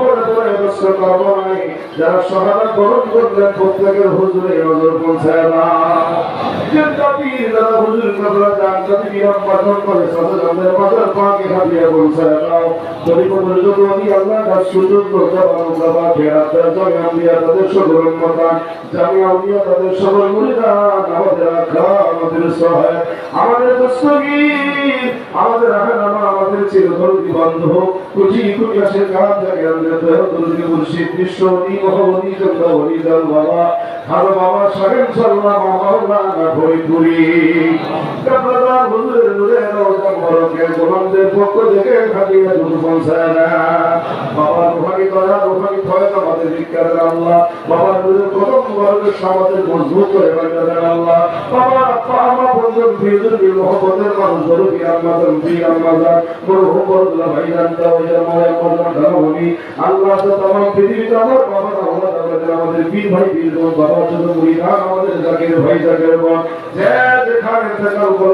কবরে পড়ে কষ্ট করবো নাই, যারা শাহাদাত বরণ করলেন প্রত্যেকের হুজুরে নজর পৌঁছায় না। যারা হুজুর কবরে যান যদি বিরাম পাঠন করে সচেতনদের মাথার পাকে হাতিয়ে পৌঁছায় নাও। যদি কবরে যদি আমি আল্লাহ কাজ সুযোগ করতে পারো বাবা ফেরাতের জমি আম্বিয়া তাদের সকল উম্মতান জামি আম্বিয়া তাদের সকল মুরিদান আমাদের আখা আমাদের সহায় আমাদের দস্তগীর আমাদের আহনামা আমাদের চিরদর্দী বন্ধু কুচি কুচি আসে কাজ জাগে আমাদের দয়াদর্দী মুর্শিদ বিশ্বনী মহাবনী চন্দ্রবনী দল বাবা ভালো বাবা সাহেব সাল্লাহ মাওলানা ফরিদপুরি কাবলাদার হুজুরের নূরে রওজা মোবারকের গোলামদের পক্ষ থেকে খাদিয়া দুধ পৌঁছায় না। বাবার রুহানি দয়া রুহানি ফয়েজ আমাদের ভিক্ষার আল্লাহ বাবার নূরের কদম মোবারকের সমাজের মজবুত করে বানালেন আল্লাহ। বাবা আপা আমা বন্ধন ফিজুর বিল মোহাম্মদের মানুষ জরুরি আম্মাজান বি আম্মাজান মরহুম বরদুল্লাহ ভাইজান তাওয়াইজান মায়া মরদান ধানমণি আল্লাহ তো तमाम পৃথিবীতে আমার বাবা আল্লাহ আমাদের বীর ভাই বীর বাবা ছোট মুরিদান আমাদের জাকির ভাই জাকির বোন যে যেখানে থাকার উপর